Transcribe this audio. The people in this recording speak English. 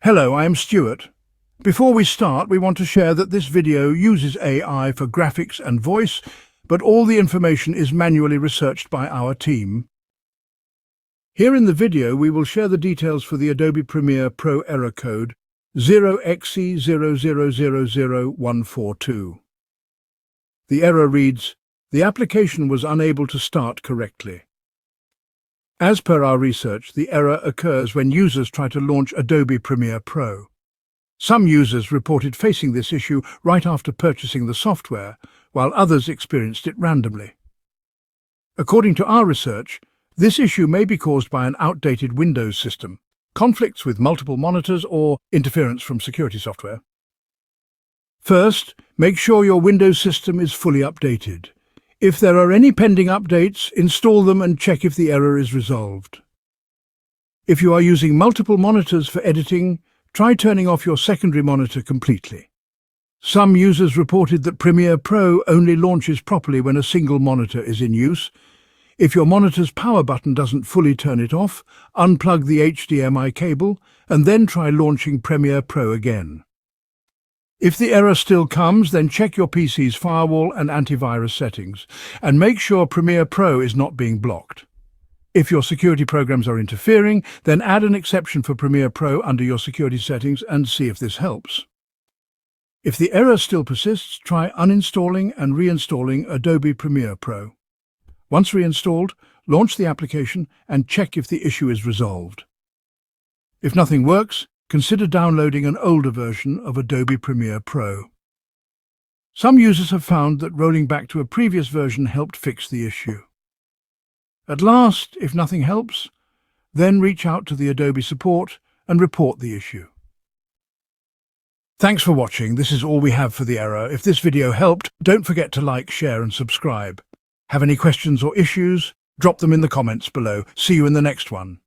Hello, I am Stuart. Before we start, we want to share that this video uses AI for graphics and voice, but all the information is manually researched by our team. Here in the video, we will share the details for the Adobe Premiere Pro error code 0xc0000142. The error reads, "The application was unable to start correctly." As per our research, the error occurs when users try to launch Adobe Premiere Pro. Some users reported facing this issue right after purchasing the software, while others experienced it randomly. According to our research, this issue may be caused by an outdated Windows system, conflicts with multiple monitors, or interference from security software. First, make sure your Windows system is fully updated. If there are any pending updates, install them and check if the error is resolved. If you are using multiple monitors for editing, try turning off your secondary monitor completely. Some users reported that Premiere Pro only launches properly when a single monitor is in use. If your monitor's power button doesn't fully turn it off, unplug the HDMI cable and then try launching Premiere Pro again. If the error still comes, then check your PC's firewall and antivirus settings, and make sure Premiere Pro is not being blocked. If your security programs are interfering, then add an exception for Premiere Pro under your security settings and see if this helps. If the error still persists, try uninstalling and reinstalling Adobe Premiere Pro. Once reinstalled, launch the application and check if the issue is resolved. If nothing works, consider downloading an older version of Adobe Premiere Pro. Some users have found that rolling back to a previous version helped fix the issue. At last, if nothing helps, then reach out to the Adobe support and report the issue. Thanks for watching. This is all we have for the error. If this video helped, don't forget to like, share and subscribe. Have any questions or issues? Drop them in the comments below. See you in the next one.